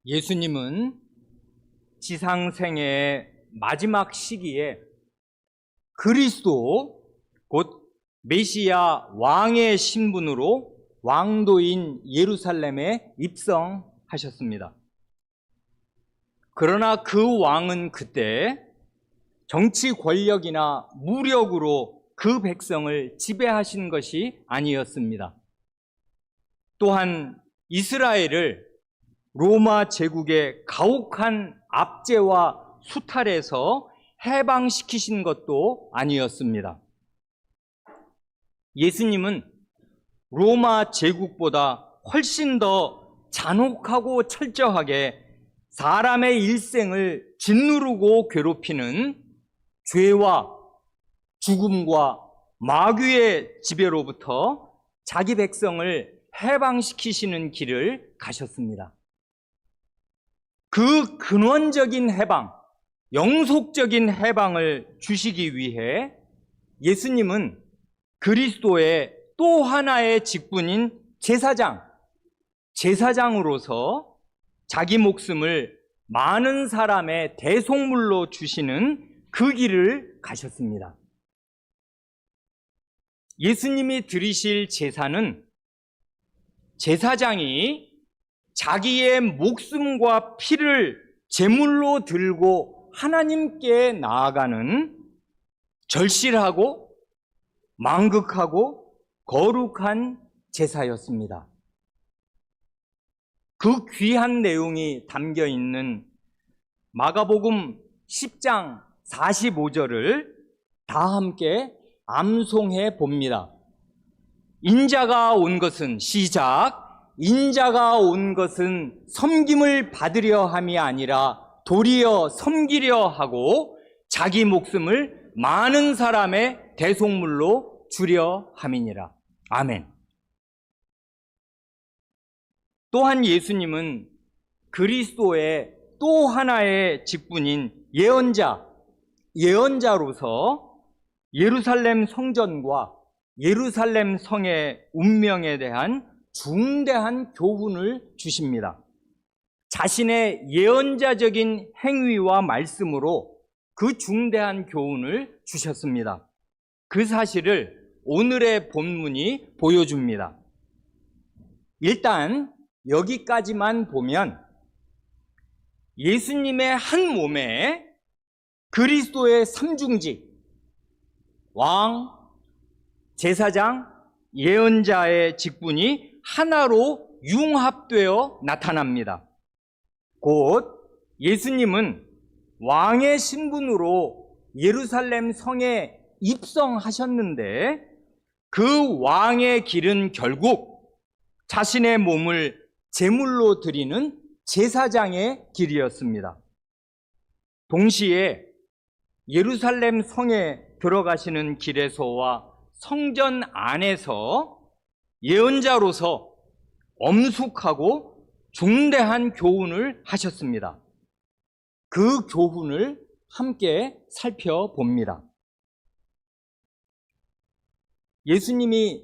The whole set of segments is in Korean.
예수님은 지상생애의 마지막 시기에 그리스도 곧 메시아 왕의 신분으로 왕도인 예루살렘에 입성하셨습니다. 그러나 그 왕은 그때 정치 권력이나 무력으로 그 백성을 지배하신 것이 아니었습니다. 또한 이스라엘을 로마 제국의 가혹한 압제와 수탈에서 해방시키신 것도 아니었습니다. 예수님은 로마 제국보다 훨씬 더 잔혹하고 철저하게 사람의 일생을 짓누르고 괴롭히는 죄와 죽음과 마귀의 지배로부터 자기 백성을 해방시키시는 길을 가셨습니다. 그 근원적인 해방, 영속적인 해방을 주시기 위해 예수님은 그리스도의 또 하나의 직분인 제사장으로서 자기 목숨을 많은 사람의 대속물로 주시는 그 길을 가셨습니다. 예수님이 드리실 제사는 제사장이 자기의 목숨과 피를 제물로 들고 하나님께 나아가는 절실하고 망극하고 거룩한 제사였습니다. 그 귀한 내용이 담겨 있는 마가복음 10장 45절을 다 함께 암송해 봅니다. 인자가 온 것은 인자가 온 것은 섬김을 받으려 함이 아니라 도리어 섬기려 하고 자기 목숨을 많은 사람의 대속물로 주려 함이니라. 아멘. 또한 예수님은 그리스도의 또 하나의 직분인 예언자로서 예루살렘 성전과 예루살렘 성의 운명에 대한 중대한 교훈을 주십니다. 자신의 예언자적인 행위와 말씀으로 그 중대한 교훈을 주셨습니다. 그 사실을 오늘의 본문이 보여줍니다. 일단 여기까지만 보면 예수님의 한 몸에 그리스도의 삼중직, 왕, 제사장, 예언자의 직분이 하나로 융합되어 나타납니다. 곧 예수님은 왕의 신분으로 예루살렘 성에 입성하셨는데 그 왕의 길은 결국 자신의 몸을 제물로 드리는 제사장의 길이었습니다. 동시에 예루살렘 성에 들어가시는 길에서와 성전 안에서 예언자로서 엄숙하고 중대한 교훈을 하셨습니다. 그 교훈을 함께 살펴봅니다. 예수님이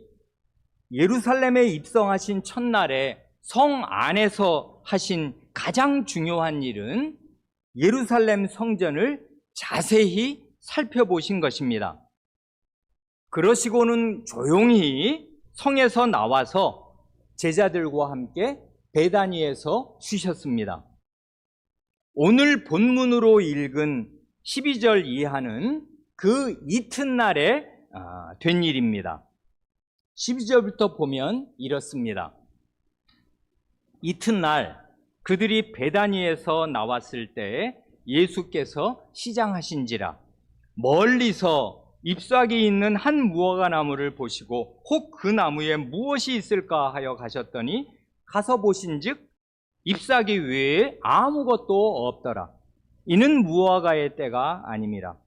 예루살렘에 입성하신 첫날에 성 안에서 하신 가장 중요한 일은 예루살렘 성전을 자세히 살펴보신 것입니다. 그러시고는 조용히 성에서 나와서 제자들과 함께 베다니에서 쉬셨습니다. 오늘 본문으로 읽은 12절 이하는 그 이튿날에 된 일입니다. 12절부터 보면 이렇습니다. 이튿날 그들이 베다니에서 나왔을 때 예수께서 시장하신지라 멀리서 잎사귀 있는 한 무화과나무를 보시고 혹 그 나무에 무엇이 있을까 하여 가셨더니 가서 보신즉 잎사귀 외에 아무것도 없더라. 이는 무화과의 때가 아님이라.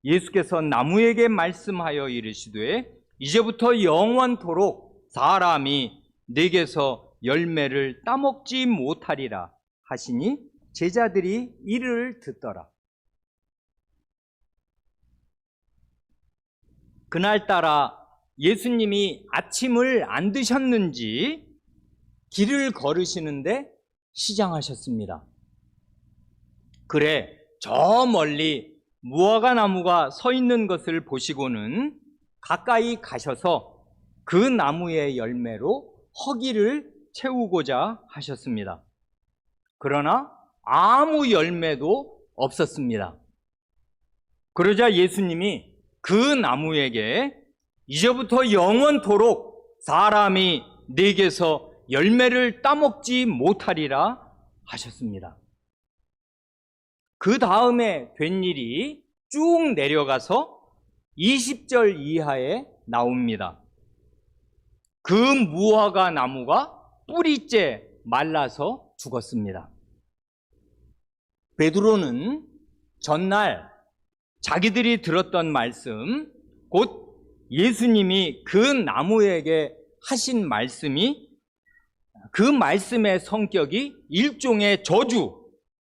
예수께서 나무에게 말씀하여 이르시되 이제부터 영원토록 사람이 내게서 열매를 따먹지 못하리라 하시니 제자들이 이를 듣더라. 그날따라 예수님이 아침을 안 드셨는지 길을 걸으시는데 시장하셨습니다. 그래, 저 멀리 무화과 나무가 서 있는 것을 보시고는 가까이 가셔서 그 나무의 열매로 허기를 채우고자 하셨습니다. 그러나 아무 열매도 없었습니다. 그러자 예수님이 그 나무에게 이제부터 영원토록 사람이 네게서 열매를 따먹지 못하리라 하셨습니다. 그 다음에 된 일이 쭉 내려가서 20절 이하에 나옵니다. 그 무화과 나무가 뿌리째 말라서 죽었습니다. 베드로는 전날 자기들이 들었던 말씀, 곧 예수님이 그 나무에게 하신 말씀이 그 말씀의 성격이 일종의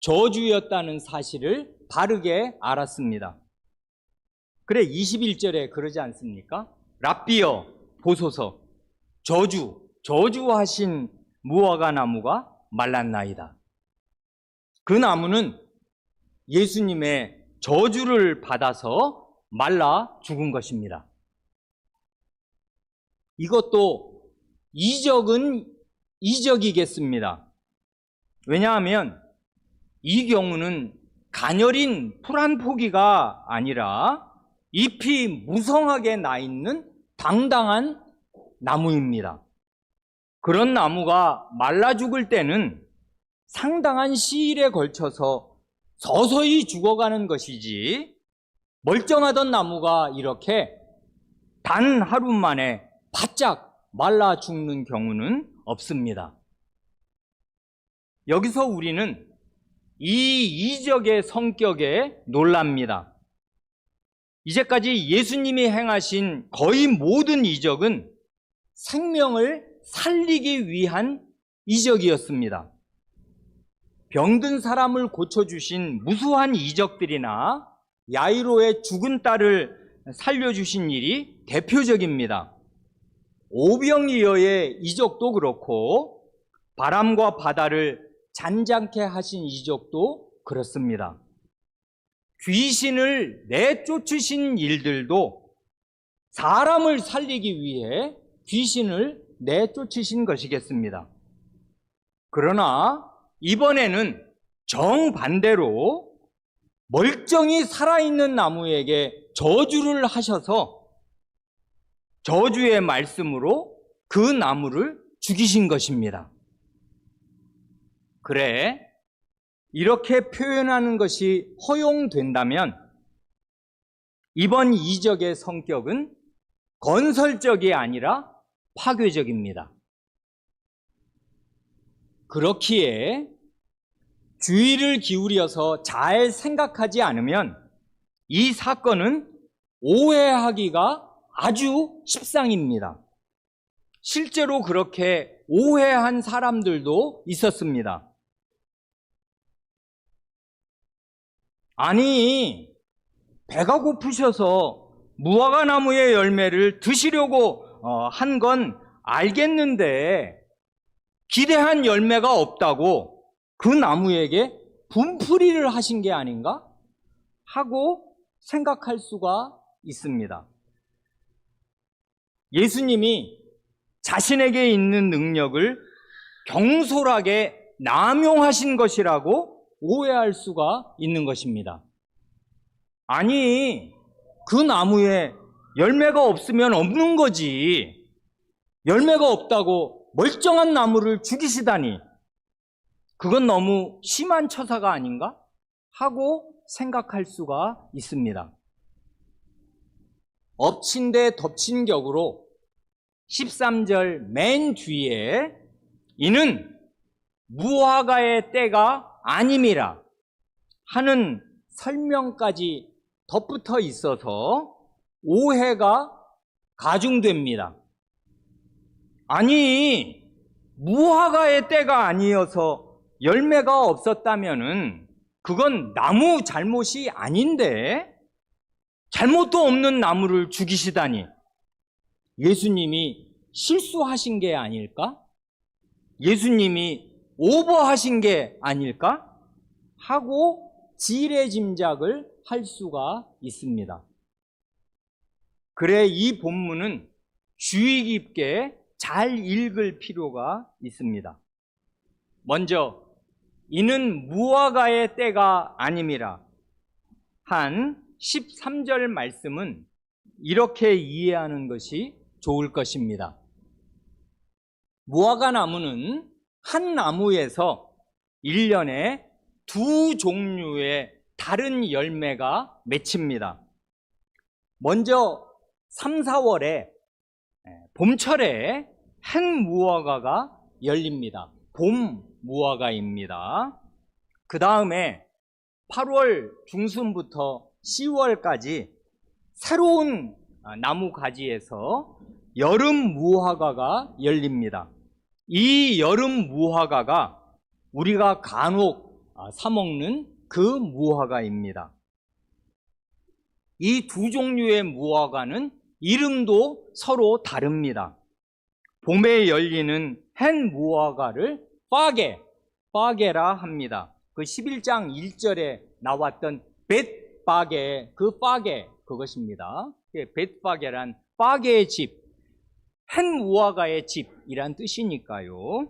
저주였다는 사실을 바르게 알았습니다. 그래 21절에 그러지 않습니까? 랍비여 보소서 저주하신 무화과 나무가 말랐나이다. 그 나무는 예수님의 저주를 받아서 말라 죽은 것입니다. 이것도 이적이겠습니다. 왜냐하면 이 경우는 가녀린 풀 한 포기가 아니라 잎이 무성하게 나 있는 당당한 나무입니다. 그런 나무가 말라 죽을 때는 상당한 시일에 걸쳐서 서서히 죽어가는 것이지 멀쩡하던 나무가 이렇게 단 하루 만에 바짝 말라 죽는 경우는 없습니다. 여기서 우리는 이 이적의 성격에 놀랍니다. 이제까지 예수님이 행하신 거의 모든 이적은 생명을 살리기 위한 이적이었습니다. 병든 사람을 고쳐주신 무수한 이적들이나 야이로의 죽은 딸을 살려주신 일이 대표적입니다. 오병이어의 이적도 그렇고 바람과 바다를 잔잔케 하신 이적도 그렇습니다. 귀신을 내쫓으신 일들도 사람을 살리기 위해 귀신을 내쫓으신 것이겠습니다. 그러나 이번에는 정반대로 멀쩡히 살아있는 나무에게 저주를 하셔서 저주의 말씀으로 그 나무를 죽이신 것입니다. 그래, 이렇게 표현하는 것이 허용된다면 이번 이적의 성격은 건설적이 아니라 파괴적입니다. 그렇기에 주의를 기울여서 잘 생각하지 않으면 이 사건은 오해하기가 아주 십상입니다. 실제로 그렇게 오해한 사람들도 있었습니다. 아니, 배가 고프셔서 무화과 나무의 열매를 드시려고 한 건 알겠는데 기대한 열매가 없다고 그 나무에게 분풀이를 하신 게 아닌가? 하고 생각할 수가 있습니다. 예수님이 자신에게 있는 능력을 경솔하게 남용하신 것이라고 오해할 수가 있는 것입니다. 아니, 그 나무에 열매가 없으면 없는 거지. 열매가 없다고 멀쩡한 나무를 죽이시다니. 그건 너무 심한 처사가 아닌가? 하고 생각할 수가 있습니다. 엎친 데 덮친 격으로 13절 맨 뒤에 이는 무화과의 때가 아님이라 하는 설명까지 덧붙어 있어서 오해가 가중됩니다. 아니, 무화과의 때가 아니어서 열매가 없었다면은 그건 나무 잘못이 아닌데 잘못도 없는 나무를 죽이시다니 예수님이 실수하신 게 아닐까? 예수님이 오버하신 게 아닐까? 하고 지레짐작을 할 수가 있습니다. 그래 이 본문은 주의 깊게 잘 읽을 필요가 있습니다. 먼저 이는 무화과의 때가 아님이라 한 13절 말씀은 이렇게 이해하는 것이 좋을 것입니다. 무화과 나무는 한 나무에서 1년에 두 종류의 다른 열매가 맺힙니다. 먼저 3, 4월에 봄철에 한 무화과가 열립니다. 봄 무화과입니다. 그 다음에 8월 중순부터 10월까지 새로운 나무 가지에서 여름 무화과가 열립니다. 이 여름 무화과가 우리가 간혹 사 먹는 그 무화과입니다. 이 두 종류의 무화과는 이름도 서로 다릅니다. 봄에 열리는 한 무화과를 파게라 합니다. 그 11장 1절에 나왔던 벳파게, 그 파게 그것입니다. 벳파게란 파게의 집, 한 무화과의 집이란 뜻이니까요.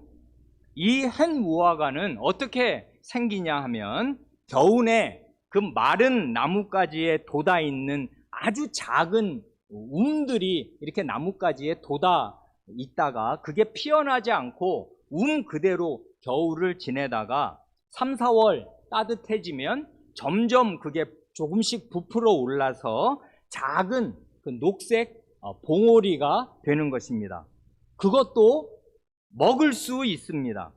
이 한 무화과는 어떻게 생기냐 하면 겨우내 그 마른 나뭇가지에 돋아 있는 아주 작은 움들이 이렇게 나뭇가지에 돋아 있다가 그게 피어나지 않고 그대로 겨울을 지내다가 3, 4월 따뜻해지면 점점 그게 조금씩 부풀어 올라서 작은 그 녹색 봉오리가 되는 것입니다. 그것도 먹을 수 있습니다.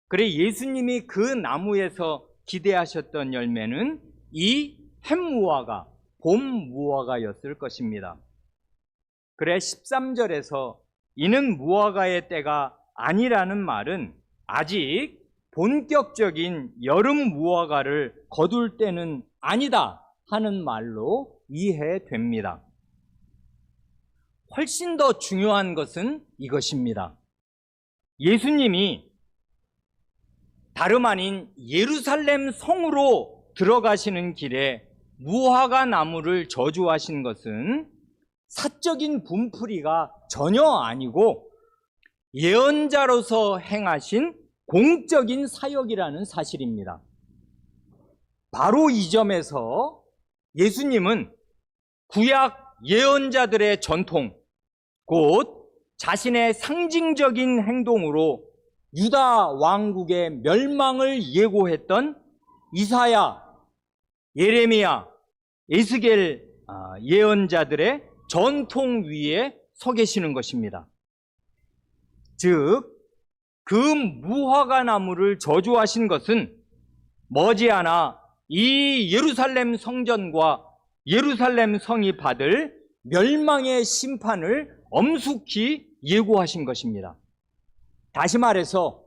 그래 예수님이 그 나무에서 기대하셨던 열매는 이 햇무화과, 봄 무화과였을 것입니다. 그래 13절에서 이는 무화과의 때가 아니라는 말은 아직 본격적인 여름 무화과를 거둘 때는 아니다 하는 말로 이해됩니다. 훨씬 더 중요한 것은 이것입니다. 예수님이 다름 아닌 예루살렘 성으로 들어가시는 길에 무화과 나무를 저주하신 것은 사적인 분풀이가 전혀 아니고 예언자로서 행하신 공적인 사역이라는 사실입니다. 바로 이 점에서 예수님은 구약 예언자들의 전통, 곧 자신의 상징적인 행동으로 유다 왕국의 멸망을 예고했던 이사야, 예레미야, 에스겔 예언자들의 전통 위에 서 계시는 것입니다. 즉, 그 무화과 나무를 저주하신 것은 머지않아 이 예루살렘 성전과 예루살렘 성이 받을 멸망의 심판을 엄숙히 예고하신 것입니다. 다시 말해서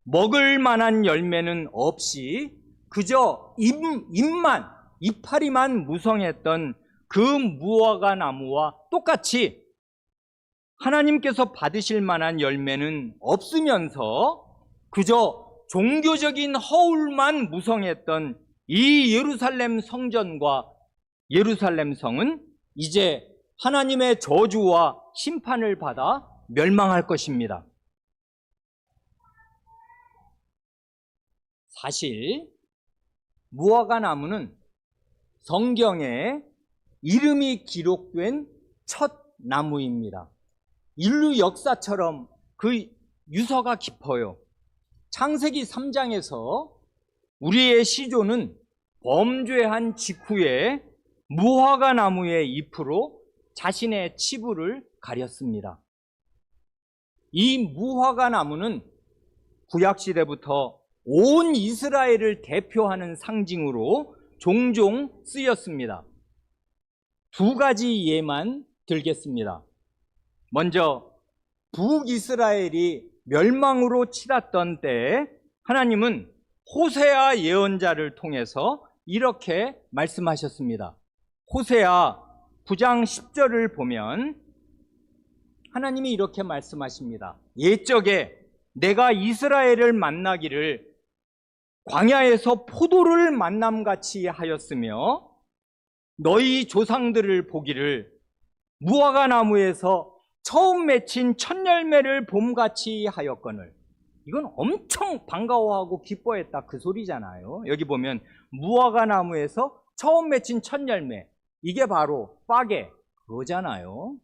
먹을 만한 열매는 없이 그저 이파리만 무성했던 그 무화과 나무와 똑같이 하나님께서 받으실 만한 열매는 없으면서 그저 종교적인 허울만 무성했던 이 예루살렘 성전과 예루살렘 성은 이제 하나님의 저주와 심판을 받아 멸망할 것입니다. 사실 무화과 나무는 성경에 이름이 기록된 첫 나무입니다. 인류 역사처럼 그 유서가 깊어요. 창세기 3장에서 우리의 시조는 범죄한 직후에 무화과 나무의 잎으로 자신의 치부를 가렸습니다. 이 무화과 나무는 구약시대부터 온 이스라엘을 대표하는 상징으로 종종 쓰였습니다. 두 가지 예만 들겠습니다. 먼저 북이스라엘이 멸망으로 치닫던 때에 하나님은 호세아 예언자를 통해서 이렇게 말씀하셨습니다. 호세아 9장 10절을 보면 하나님이 이렇게 말씀하십니다. 옛적에 내가 이스라엘을 만나기를 광야에서 포도를 만남같이 하였으며 너희 조상들을 보기를 무화과 나무에서 처음 맺힌 첫 열매를 봄같이 하였거늘. 이건 엄청 반가워하고 기뻐했다 그 소리잖아요. 여기 보면 무화과 나무에서 처음 맺힌 첫 열매, 이게 바로 파게 그거잖아요.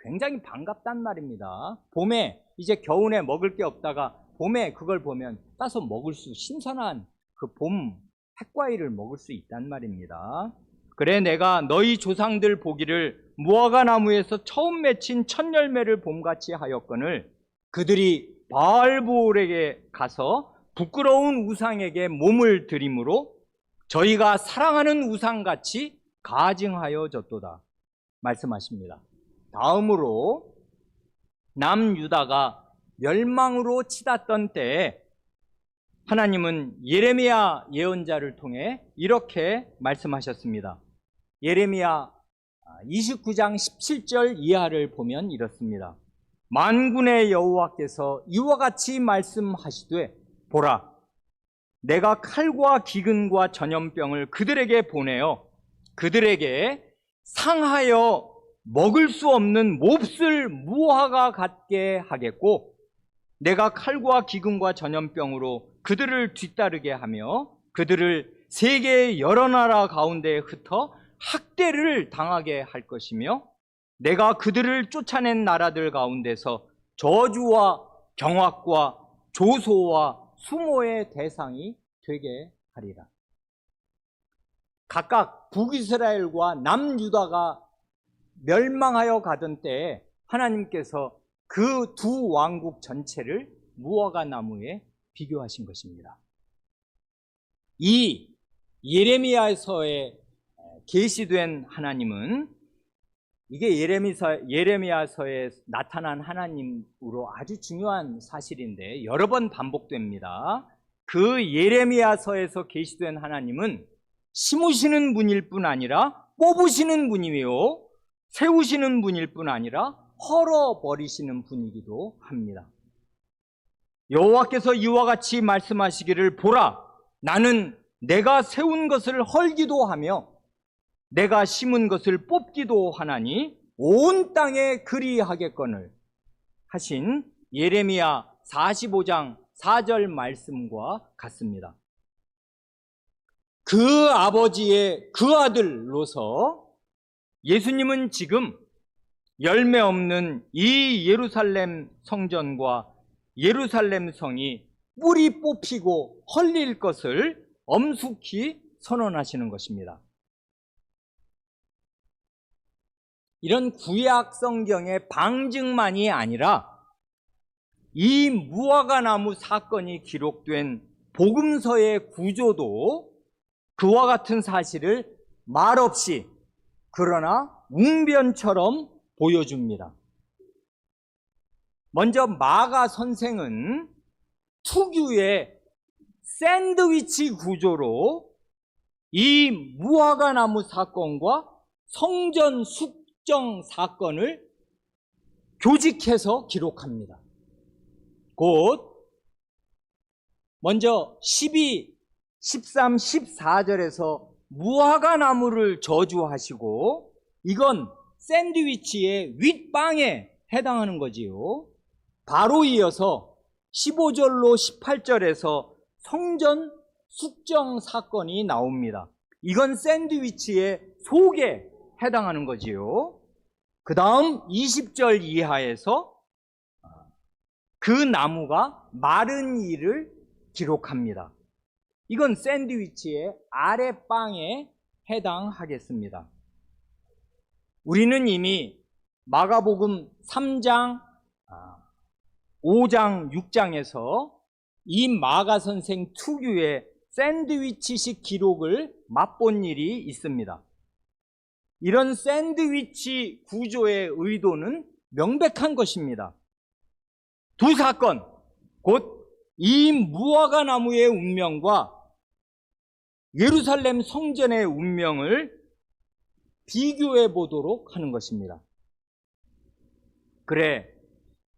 굉장히 반갑단 말입니다. 봄에 이제 겨울에 먹을 게 없다가 봄에 그걸 보면 따서 먹을 수, 신선한 그 봄 핵과일을 먹을 수 있단 말입니다. 그래 내가 너희 조상들 보기를 무화과 나무에서 처음 맺힌 첫 열매를 봄같이 하였거늘 그들이 바알보올에게 가서 부끄러운 우상에게 몸을 드림으로 저희가 사랑하는 우상같이 가증하여졌도다 말씀하십니다. 다음으로 남유다가 멸망으로 치닫던 때에 하나님은 예레미야 예언자를 통해 이렇게 말씀하셨습니다. 예레미야 29장 17절 이하를 보면 이렇습니다. 만군의 여호와께서 이와 같이 말씀하시되 보라, 내가 칼과 기근과 전염병을 그들에게 보내어 그들에게 상하여 먹을 수 없는 몹쓸 무화과 같게 하겠고 내가 칼과 기근과 전염병으로 그들을 뒤따르게 하며 그들을 세계의 여러 나라 가운데에 흩어 학대를 당하게 할 것이며 내가 그들을 쫓아낸 나라들 가운데서 저주와 경악과 조소와 수모의 대상이 되게 하리라. 각각 북이스라엘과 남유다가 멸망하여 가던 때에 하나님께서 그 두 왕국 전체를 무화과 나무에 비교하신 것입니다. 이 예레미야서에 계시된 하나님은 이게 예레미야서에 나타난 하나님으로 아주 중요한 사실인데 여러 번 반복됩니다. 그 예레미야서에서 계시된 하나님은 심으시는 분일 뿐 아니라 뽑으시는 분이요 세우시는 분일 뿐 아니라 헐어버리시는 분이기도 합니다. 여호와께서 이와 같이 말씀하시기를 보라, 나는 내가 세운 것을 헐기도 하며 내가 심은 것을 뽑기도 하나니 온 땅에 그리하겠거늘 하신 예레미야 45장 4절 말씀과 같습니다. 그 아버지의 그 아들로서 예수님은 지금 열매 없는 이 예루살렘 성전과 예루살렘 성이 뿌리 뽑히고 헐릴 것을 엄숙히 선언하시는 것입니다. 이런 구약 성경의 방증만이 아니라 이 무화과 나무 사건이 기록된 복음서의 구조도 그와 같은 사실을 말없이 그러나 웅변처럼 보여줍니다. 먼저 마가 선생은 특유의 샌드위치 구조로 이 무화과 나무 사건과 성전 숙정 사건을 교직해서 기록합니다. 곧 먼저 12, 13, 14절에서 무화과 나무를 저주하시고 이건 샌드위치의 윗방에 해당하는 거지요. 바로 이어서 15절로 18절에서 성전 숙정 사건이 나옵니다. 이건 샌드위치의 속에 해당하는 거지요. 그 다음 20절 이하에서 그 나무가 마른 일을 기록합니다. 이건 샌드위치의 아랫방에 해당하겠습니다. 우리는 이미 마가복음 3장, 5장, 6장에서 이 마가 선생 특유의 샌드위치식 기록을 맛본 일이 있습니다. 이런 샌드위치 구조의 의도는 명백한 것입니다. 두 사건, 곧 이 무화과 나무의 운명과 예루살렘 성전의 운명을 비교해 보도록 하는 것입니다. 그래,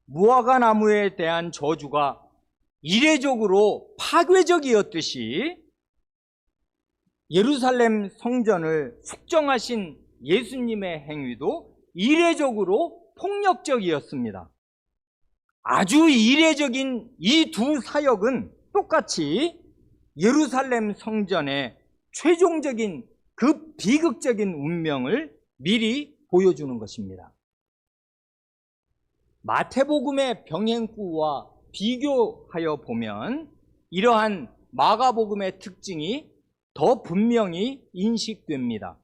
무화과 나무에 대한 저주가 이례적으로 파괴적이었듯이 예루살렘 성전을 숙정하신 예수님의 행위도 이례적으로 폭력적이었습니다. 아주 이례적인 이 두 사역은 똑같이 예루살렘 성전의 최종적인 그 비극적인 운명을 미리 보여주는 것입니다. 마태복음의 병행구와 비교하여 보면 이러한 마가복음의 특징이 더 분명히 인식됩니다.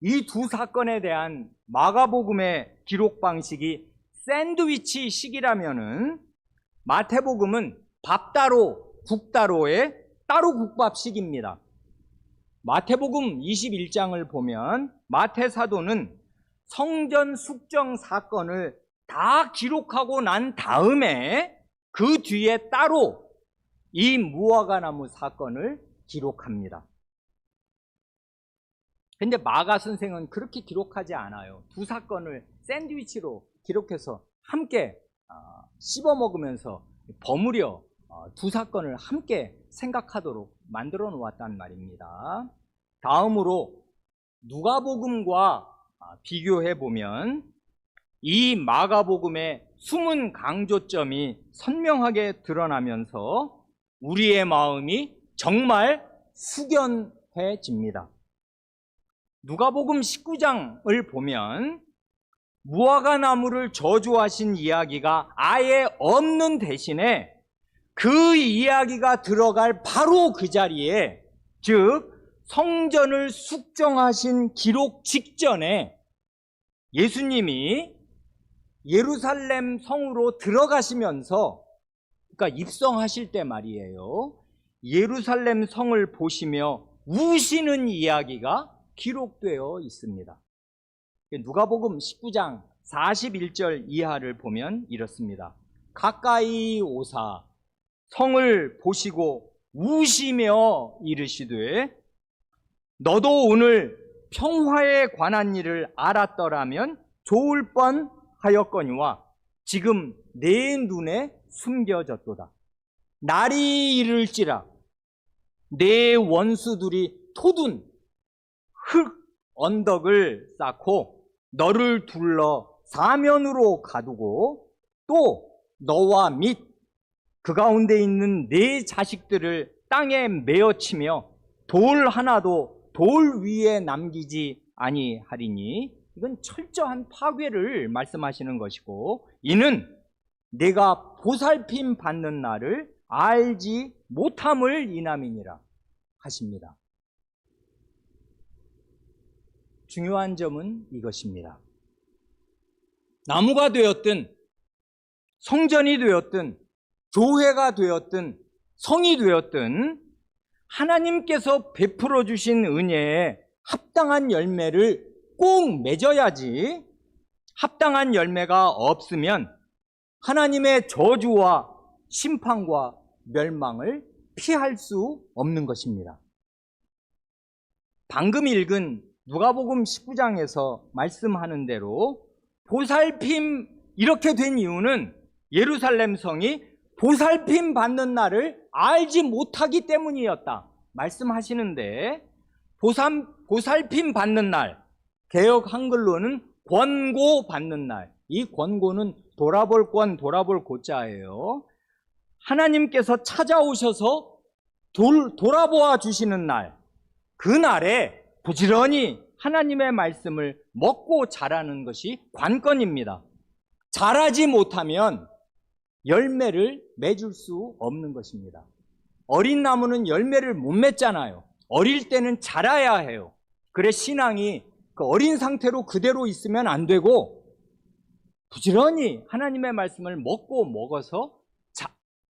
이 두 사건에 대한 마가복음의 기록 방식이 샌드위치식이라면은 마태복음은 밥 따로 국 따로의 따로 국밥식입니다. 마태복음 21장을 보면 마태 사도는 성전 숙정 사건을 다 기록하고 난 다음에 그 뒤에 따로 이 무화과나무 사건을 기록합니다. 근데 마가 선생은 그렇게 기록하지 않아요. 두 사건을 샌드위치로 기록해서 함께 씹어 먹으면서 버무려 두 사건을 함께 생각하도록 만들어 놓았단 말입니다. 다음으로 누가복음과 비교해 보면 이 마가복음의 숨은 강조점이 선명하게 드러나면서 우리의 마음이 정말 숙연해집니다. 누가복음 19장을 보면 무화과 나무를 저주하신 이야기가 아예 없는 대신에 그 이야기가 들어갈 바로 그 자리에, 즉 성전을 숙정하신 기록 직전에 예수님이 예루살렘 성으로 들어가시면서, 그러니까 입성하실 때 말이에요, 예루살렘 성을 보시며 우시는 이야기가 기록되어 있습니다. 누가복음 19장 41절 이하를 보면 이렇습니다. 가까이 오사 성을 보시고 우시며 이르시되 너도 오늘 평화에 관한 일을 알았더라면 좋을 뻔하였거니와 지금 내 눈에 숨겨졌도다. 날이 이를지라 내 원수들이 토둔 흙 언덕을 쌓고 너를 둘러 사면으로 가두고 또 너와 및 그 가운데 있는 네 자식들을 땅에 메어치며 돌 하나도 돌 위에 남기지 아니하리니, 이건 철저한 파괴를 말씀하시는 것이고, 이는 내가 보살핌 받는 날을 알지 못함을 인함이니라 하십니다. 중요한 점은 이것입니다. 나무가 되었든 성전이 되었든 교회가 되었든 성이 되었든 하나님께서 베풀어 주신 은혜에 합당한 열매를 꼭 맺어야지, 합당한 열매가 없으면 하나님의 저주와 심판과 멸망을 피할 수 없는 것입니다. 방금 읽은 누가복음 19장에서 말씀하는 대로 보살핌 이렇게 된 이유는 예루살렘 성이 보살핌 받는 날을 알지 못하기 때문이었다 말씀하시는데, 보살핌 받는 날, 개역 한글로는 권고 받는 날, 이 권고는 돌아볼 권, 돌아볼 고자예요. 하나님께서 찾아오셔서 돌아보아 주시는 날, 그 날에 부지런히 하나님의 말씀을 먹고 자라는 것이 관건입니다. 자라지 못하면 열매를 맺을 수 없는 것입니다. 어린 나무는 열매를 못 맺잖아요. 어릴 때는 자라야 해요. 그래 신앙이 그 어린 상태로 그대로 있으면 안 되고 부지런히 하나님의 말씀을 먹고 먹어서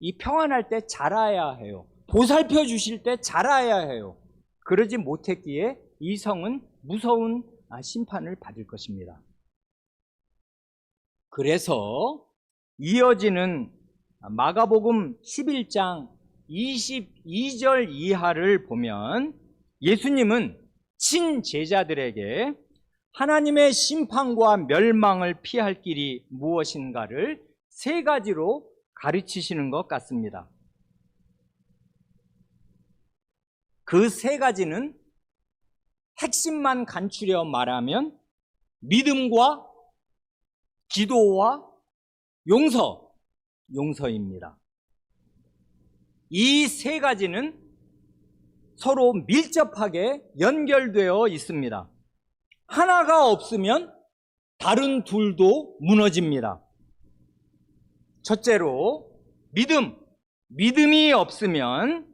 이 평안할 때 자라야 해요. 보살펴 주실 때 자라야 해요. 그러지 못했기에 이 성은 무서운 심판을 받을 것입니다. 그래서 이어지는 마가복음 11장 22절 이하를 보면 예수님은 친제자들에게 하나님의 심판과 멸망을 피할 길이 무엇인가를 세 가지로 가르치시는 것 같습니다. 그 세 가지는 핵심만 간추려 말하면 믿음과 기도와 용서입니다. 이 세 가지는 서로 밀접하게 연결되어 있습니다. 하나가 없으면 다른 둘도 무너집니다. 첫째로 믿음이 없으면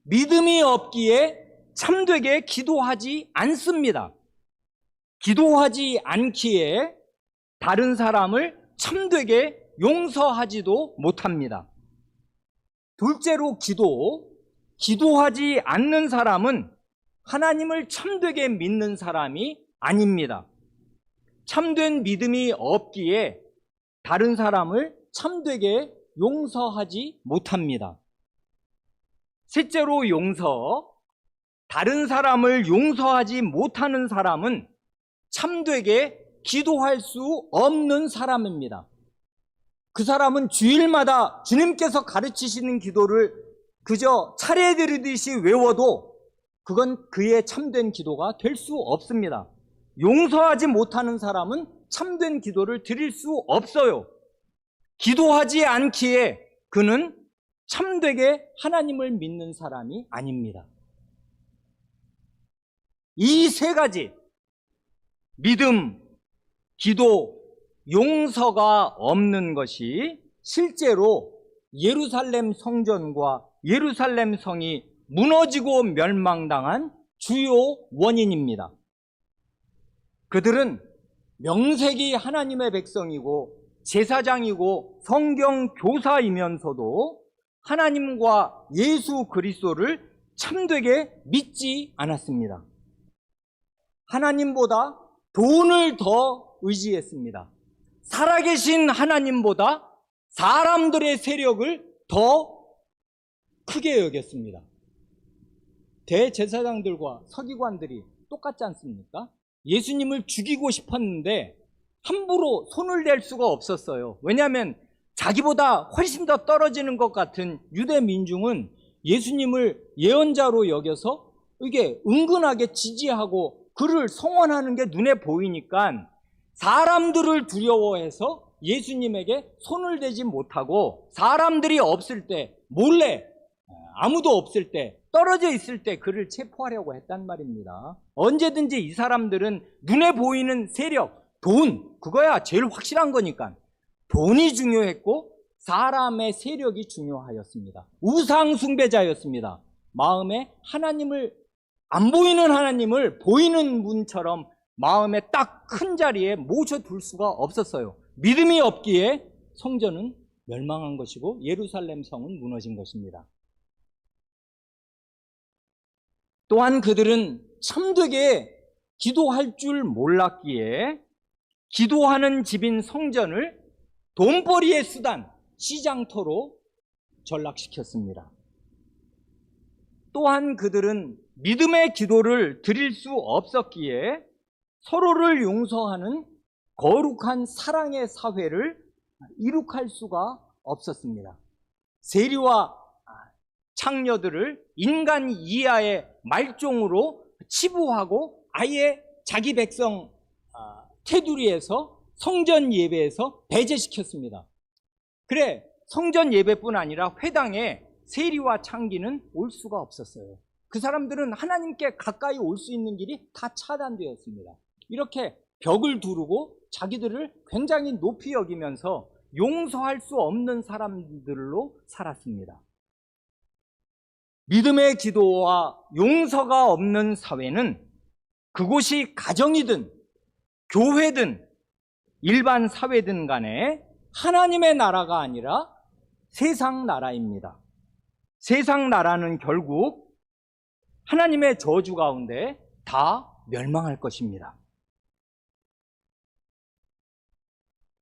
믿음이 없기에 참되게 기도하지 않습니다. 기도하지 않기에 다른 사람을 참되게 용서하지도 못합니다. 둘째로 기도하지 않는 사람은 하나님을 참되게 믿는 사람이 아닙니다. 참된 믿음이 없기에 다른 사람을 참되게 용서하지 못합니다. 셋째로 다른 사람을 용서하지 못하는 사람은 참되게 기도할 수 없는 사람입니다. 그 사람은 주일마다 주님께서 가르치시는 기도를 그저 차례 드리듯이 외워도 그건 그의 참된 기도가 될 수 없습니다. 용서하지 못하는 사람은 참된 기도를 드릴 수 없어요. 기도하지 않기에 그는 참되게 하나님을 믿는 사람이 아닙니다. 이 세 가지, 믿음, 기도, 용서가 없는 것이 실제로 예루살렘 성전과 예루살렘 성이 무너지고 멸망당한 주요 원인입니다. 그들은 명색이 하나님의 백성이고 제사장이고 성경 교사이면서도 하나님과 예수 그리스도를 참되게 믿지 않았습니다. 하나님보다 돈을 더 의지했습니다. 살아계신 하나님보다 사람들의 세력을 더 크게 여겼습니다. 대제사장들과 서기관들이 똑같지 않습니까? 예수님을 죽이고 싶었는데 함부로 손을 댈 수가 없었어요. 왜냐하면 자기보다 훨씬 더 떨어지는 것 같은 유대 민중은 예수님을 예언자로 여겨서 이게 은근하게 지지하고 그를 성원하는 게 눈에 보이니까 사람들을 두려워해서 예수님에게 손을 대지 못하고 사람들이 없을 때 몰래 아무도 없을 때 떨어져 있을 때 그를 체포하려고 했단 말입니다. 언제든지 이 사람들은 눈에 보이는 세력, 돈, 그거야 제일 확실한 거니까 돈이 중요했고 사람의 세력이 중요하였습니다. 우상 숭배자였습니다. 마음에 하나님을 안 보이는 하나님을 보이는 분처럼 마음에 딱 큰 자리에 모셔둘 수가 없었어요. 믿음이 없기에 성전은 멸망한 것이고 예루살렘 성은 무너진 것입니다. 또한 그들은 참되게 기도할 줄 몰랐기에 기도하는 집인 성전을 돈벌이의 수단, 시장터로 전락시켰습니다. 또한 그들은 믿음의 기도를 드릴 수 없었기에 서로를 용서하는 거룩한 사랑의 사회를 이룩할 수가 없었습니다. 세리와 창녀들을 인간 이하의 말종으로 치부하고 아예 자기 백성 테두리에서 성전 예배에서 배제시켰습니다. 그래, 성전 예배뿐 아니라 회당에 세리와 창기는 올 수가 없었어요. 그 사람들은 하나님께 가까이 올 수 있는 길이 다 차단되었습니다. 이렇게 벽을 두르고 자기들을 굉장히 높이 여기면서 용서할 수 없는 사람들로 살았습니다. 믿음의 기도와 용서가 없는 사회는 그곳이 가정이든 교회든 일반 사회든 간에 하나님의 나라가 아니라 세상 나라입니다. 세상 나라는 결국 하나님의 저주 가운데 다 멸망할 것입니다.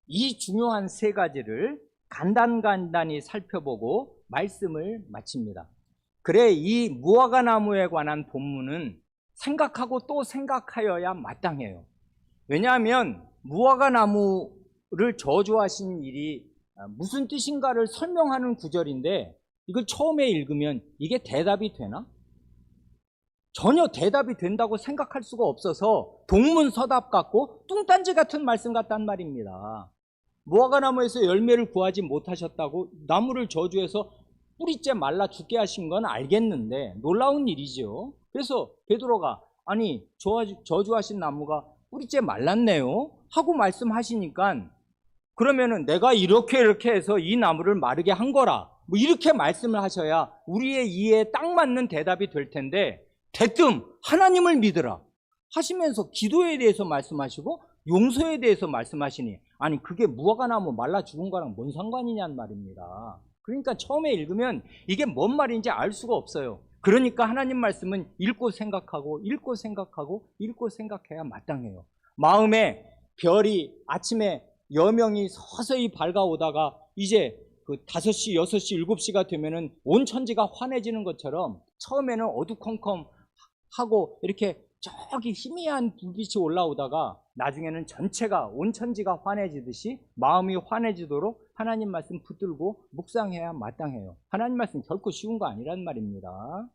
이 중요한 세 가지를 간단히 살펴보고 말씀을 마칩니다. 그래, 이 무화과 나무에 관한 본문은 생각하고 또 생각하여야 마땅해요. 왜냐하면 무화과 나무를 저주하신 일이 무슨 뜻인가를 설명하는 구절인데 이걸 처음에 읽으면 이게 대답이 되나? 전혀 대답이 된다고 생각할 수가 없어서 동문서답 같고 뚱딴지 같은 말씀 같단 말입니다. 무화과나무에서 열매를 구하지 못하셨다고 나무를 저주해서 뿌리째 말라 죽게 하신 건 알겠는데 놀라운 일이죠. 그래서 베드로가 아니 저주하신 나무가 뿌리째 말랐네요 하고 말씀하시니까 그러면은 내가 이렇게 해서 이 나무를 마르게 한 거라 뭐 이렇게 말씀을 하셔야 우리의 이해에 딱 맞는 대답이 될 텐데 대뜸 하나님을 믿으라 하시면서 기도에 대해서 말씀하시고 용서에 대해서 말씀하시니 아니 그게 무화과나무 말라 죽은 거랑 뭔 상관이냔 말입니다. 그러니까 처음에 읽으면 이게 뭔 말인지 알 수가 없어요. 그러니까 하나님 말씀은 읽고 생각하고 읽고 생각하고 읽고 생각해야 마땅해요. 마음에 별이 아침에 여명이 서서히 밝아오다가 이제 그 5시, 6시, 7시가 되면은 온 천지가 환해지는 것처럼 처음에는 어두컴컴하고 이렇게 저기 희미한 불빛이 올라오다가 나중에는 전체가 온 천지가 환해지듯이 마음이 환해지도록 하나님 말씀 붙들고 묵상해야 마땅해요. 하나님 말씀 결코 쉬운 거 아니란 말입니다.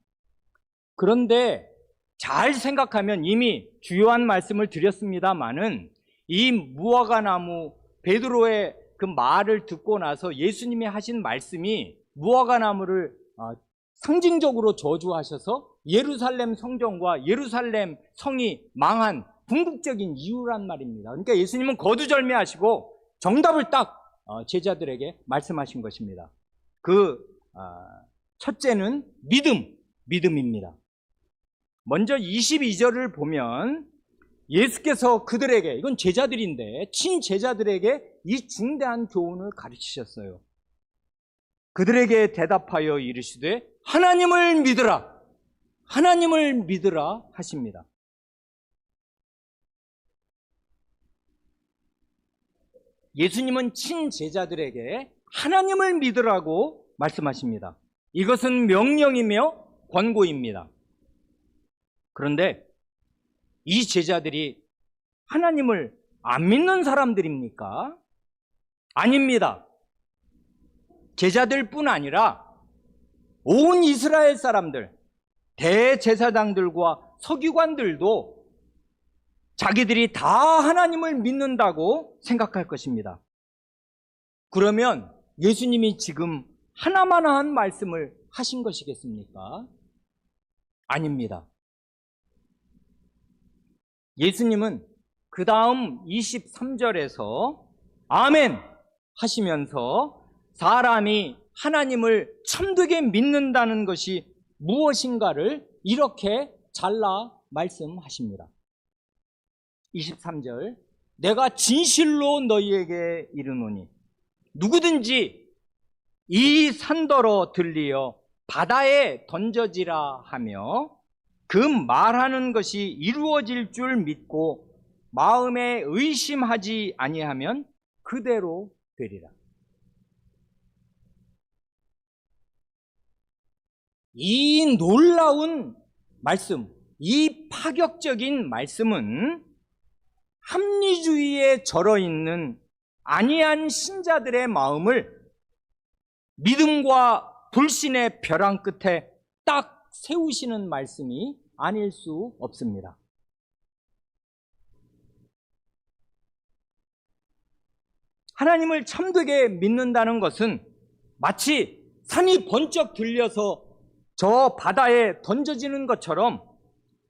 그런데 잘 생각하면 이미 주요한 말씀을 드렸습니다마는 이 무화과나무 베드로의 그 말을 듣고 나서 예수님이 하신 말씀이 무화과나무를 상징적으로 저주하셔서 예루살렘 성전과 예루살렘 성이 망한 궁극적인 이유란 말입니다. 그러니까 예수님은 거두절미하시고 정답을 딱 제자들에게 말씀하신 것입니다. 첫째는 믿음입니다. 먼저 22절을 보면 예수께서 그들에게, 이건 제자들인데 친제자들에게 이 중대한 교훈을 가르치셨어요. 그들에게 대답하여 이르시되 하나님을 믿으라, 하나님을 믿으라 하십니다. 예수님은 친제자들에게 하나님을 믿으라고 말씀하십니다. 이것은 명령이며 권고입니다. 그런데 이 제자들이 하나님을 안 믿는 사람들입니까? 아닙니다. 제자들뿐 아니라 온 이스라엘 사람들, 대제사장들과 서기관들도 자기들이 다 하나님을 믿는다고 생각할 것입니다. 그러면 예수님이 지금 하나만 한 말씀을 하신 것이겠습니까? 아닙니다. 예수님은 그 다음 23절에서 아멘 하시면서 사람이 하나님을 참되게 믿는다는 것이 무엇인가를 이렇게 잘라 말씀하십니다. 23절, 내가 진실로 너희에게 이르노니 누구든지 이 산더러 들리어 바다에 던져지라 하며 그 말하는 것이 이루어질 줄 믿고 마음에 의심하지 아니하면 그대로 되리라. 이 놀라운 말씀, 이 파격적인 말씀은 합리주의에 절어있는 안이한 신자들의 마음을 믿음과 불신의 벼랑 끝에 딱 세우시는 말씀이 아닐 수 없습니다. 하나님을 참되게 믿는다는 것은 마치 산이 번쩍 들려서 저 바다에 던져지는 것처럼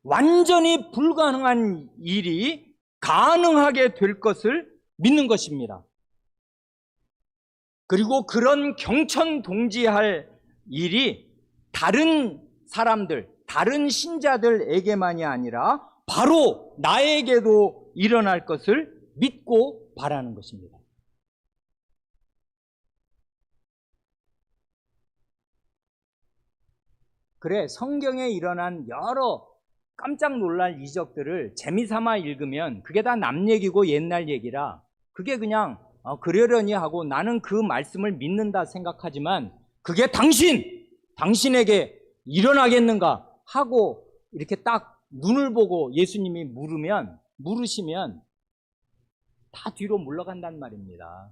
완전히 불가능한 일이 가능하게 될 것을 믿는 것입니다. 그리고 그런 경천동지할 일이 다른 사람들, 다른 신자들에게만이 아니라 바로 나에게도 일어날 것을 믿고 바라는 것입니다. 그래, 성경에 일어난 여러 깜짝 놀랄 이적들을 재미삼아 읽으면 그게 다 남 얘기고 옛날 얘기라 그게 그냥 그러려니 하고 나는 그 말씀을 믿는다 생각하지만 그게 당신에게 일어나겠는가 하고 이렇게 딱 눈을 보고 예수님이 물으시면 다 뒤로 물러간단 말입니다.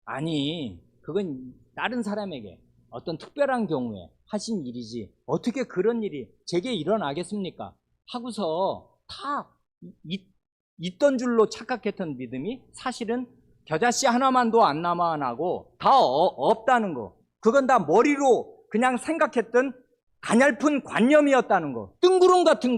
아니, 그건 다른 사람에게 어떤 특별한 경우에 하신 일이지 어떻게 그런 일이 제게 일어나겠습니까? 하고서 다 있던 줄로 착각했던 믿음이 사실은 겨자씨 하나만도 안 남아나고 다 없다는 거. 그건 다 머리로 그냥 생각했던 가냘픈 관념이었다는 거. 뜬구름 같은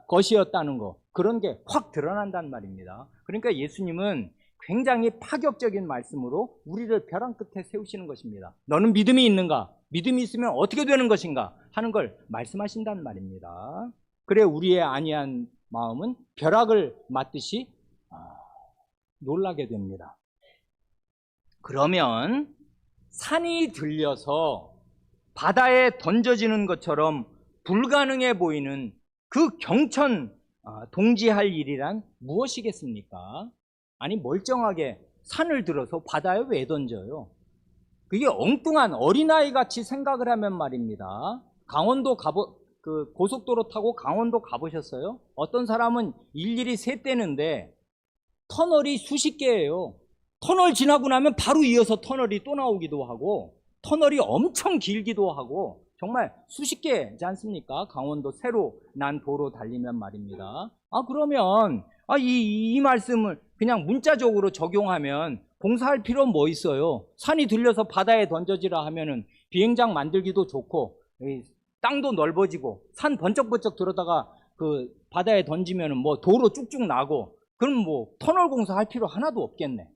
것이었다는 거. 그런 게 확 드러난단 말입니다. 그러니까 예수님은 굉장히 파격적인 말씀으로 우리를 벼랑 끝에 세우시는 것입니다. 너는 믿음이 있는가? 믿음이 있으면 어떻게 되는 것인가? 하는 걸 말씀하신단 말입니다. 그래 우리의 안이한 마음은 벼락을 맞듯이 놀라게 됩니다. 그러면 산이 들려서 바다에 던져지는 것처럼 불가능해 보이는 그 경천 동지할 일이란 무엇이겠습니까? 아니 멀쩡하게 산을 들어서 바다에 왜 던져요? 그게 엉뚱한 어린아이 같이 생각을 하면 말입니다. 강원도 고속도로 타고 강원도 가보셨어요? 어떤 사람은 일일이 샜대는데 터널이 수십 개예요. 터널 지나고 나면 바로 이어서 터널이 또 나오기도 하고 터널이 엄청 길기도 하고 정말 수십 개지 않습니까? 강원도 새로 난 도로 달리면 말입니다. 그러면 이 말씀을 그냥 문자적으로 적용하면 공사할 필요 뭐 있어요? 산이 들려서 바다에 던져지라 하면은 비행장 만들기도 좋고 땅도 넓어지고 산 번쩍번쩍 들어다가 그 바다에 던지면은 뭐 도로 쭉쭉 나고 그럼 뭐 터널 공사할 필요 하나도 없겠네.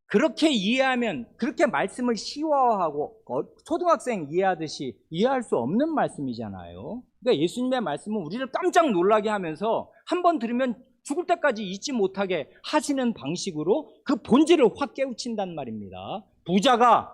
그렇게 이해하면 그렇게 말씀을 시화하고 초등학생 이해하듯이 이해할 수 없는 말씀이잖아요. 그러니까 예수님의 말씀은 우리를 깜짝 놀라게 하면서 한번 들으면 죽을 때까지 잊지 못하게 하시는 방식으로 그 본질을 확 깨우친단 말입니다. 부자가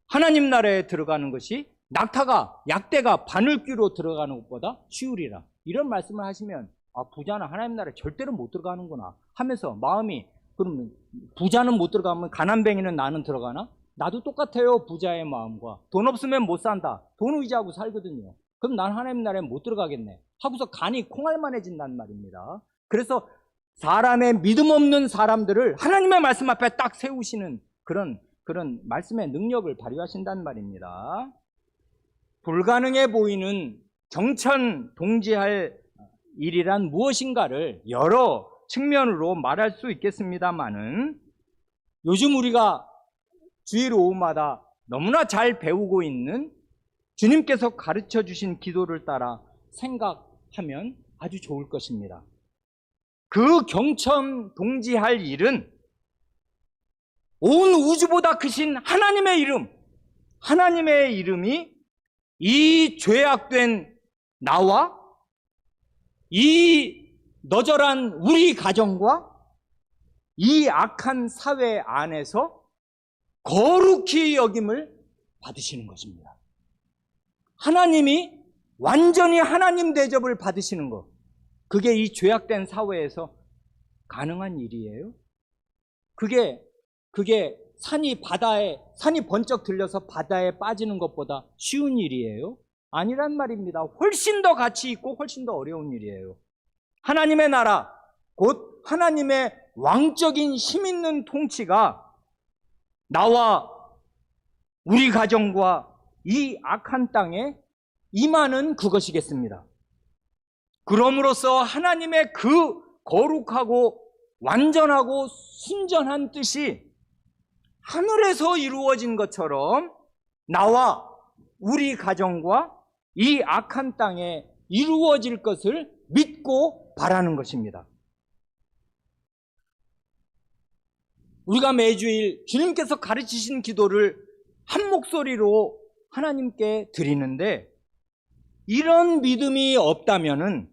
하나님 나라에 들어가는 것이 낙타가 약대가 바늘귀로 들어가는 것보다 쉬우리라. 이런 말씀을 하시면 부자는 하나님 나라에 절대로 못 들어가는구나 하면서 마음이 그러면 부자는 못 들어가면 가난뱅이는 나는 들어가나? 나도 똑같아요. 부자의 마음과 돈 없으면 못 산다. 돈 의지하고 살거든요. 그럼 난 하나님 나라에 못 들어가겠네 하고서 간이 콩알만해진단 말입니다. 그래서 사람의 믿음 없는 사람들을 하나님의 말씀 앞에 딱 세우시는 그런 말씀의 능력을 발휘하신단 말입니다. 불가능해 보이는 경천 동지할 일이란 무엇인가를 여러 측면으로 말할 수 있겠습니다만은 요즘 우리가 주일 오후마다 너무나 잘 배우고 있는 주님께서 가르쳐 주신 기도를 따라 생각하면 아주 좋을 것입니다. 그 경천 동지할 일은 온 우주보다 크신 하나님의 이름, 하나님의 이름이 이 죄악된 나와 이 너절한 우리 가정과 이 악한 사회 안에서 거룩히 여김을 받으시는 것입니다. 하나님이 완전히 하나님 대접을 받으시는 것, 그게 이 죄악된 사회에서 가능한 일이에요? 그게 산이 번쩍 들려서 바다에 빠지는 것보다 쉬운 일이에요? 아니란 말입니다. 훨씬 더 가치 있고 훨씬 더 어려운 일이에요. 하나님의 나라, 곧 하나님의 왕적인 힘 있는 통치가 나와 우리 가정과 이 악한 땅에 임하는 그것이겠습니다. 그럼으로써 하나님의 그 거룩하고 완전하고 순전한 뜻이 하늘에서 이루어진 것처럼 나와 우리 가정과 이 악한 땅에 이루어질 것을 믿고 바라는 것입니다. 우리가 매주일 주님께서 가르치신 기도를 한 목소리로 하나님께 드리는데 이런 믿음이 없다면은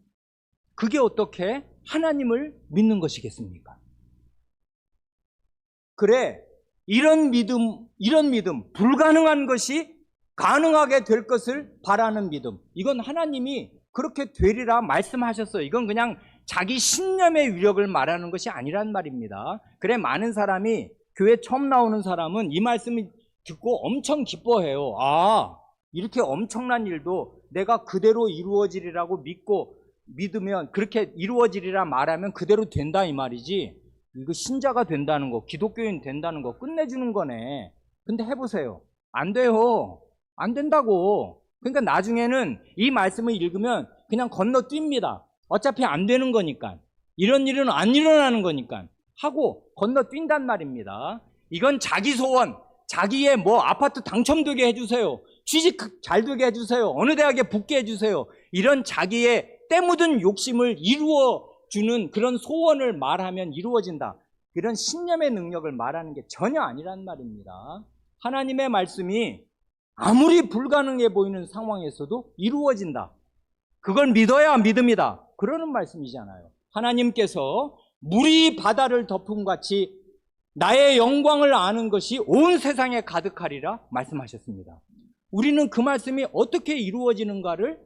그게 어떻게 하나님을 믿는 것이겠습니까? 그래, 이런 믿음, 불가능한 것이 가능하게 될 것을 바라는 믿음. 이건 하나님이 그렇게 되리라 말씀하셨어요. 이건 그냥 자기 신념의 위력을 말하는 것이 아니란 말입니다. 그래, 많은 사람이 교회 처음 나오는 사람은 이 말씀을 듣고 엄청 기뻐해요. 이렇게 엄청난 일도 내가 그대로 이루어지리라고 믿으면 그렇게 이루어지리라 말하면 그대로 된다 이 말이지. 이거 신자가 된다는 거, 기독교인 된다는 거 끝내주는 거네. 근데 해보세요. 안 돼요. 안 된다고. 그러니까 나중에는 이 말씀을 읽으면 그냥 건너뜁니다. 어차피 안 되는 거니까. 이런 일은 안 일어나는 거니까. 하고 건너뛴단 말입니다. 이건 자기 소원, 자기의 뭐 아파트 당첨되게 해주세요. 취직 잘 되게 해주세요. 어느 대학에 붙게 해주세요. 이런 자기의 때 묻은 욕심을 이루어주는 그런 소원을 말하면 이루어진다. 이런 신념의 능력을 말하는 게 전혀 아니란 말입니다. 하나님의 말씀이 아무리 불가능해 보이는 상황에서도 이루어진다. 그걸 믿어야 믿음이다. 그러는 말씀이잖아요. 하나님께서 물이 바다를 덮음 같이 나의 영광을 아는 것이 온 세상에 가득하리라 말씀하셨습니다. 우리는 그 말씀이 어떻게 이루어지는가를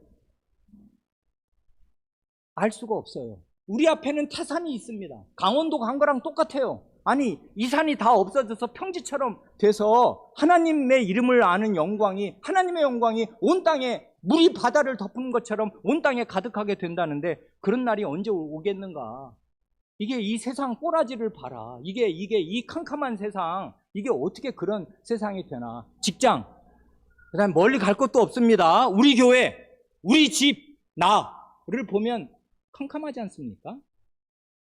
알 수가 없어요. 우리 앞에는 태산이 있습니다. 강원도 간 거랑 똑같아요. 아니, 이 산이 다 없어져서 평지처럼 돼서 하나님의 이름을 아는 영광이, 하나님의 영광이 온 땅에 물이 바다를 덮은 것처럼 온 땅에 가득하게 된다는데 그런 날이 언제 오겠는가? 이게 이 세상 꼬라지를 봐라. 이게 이 캄캄한 세상, 이게 어떻게 그런 세상이 되나? 직장, 그다음 멀리 갈 것도 없습니다. 우리 교회, 우리 집, 나를 보면 캄캄하지 않습니까?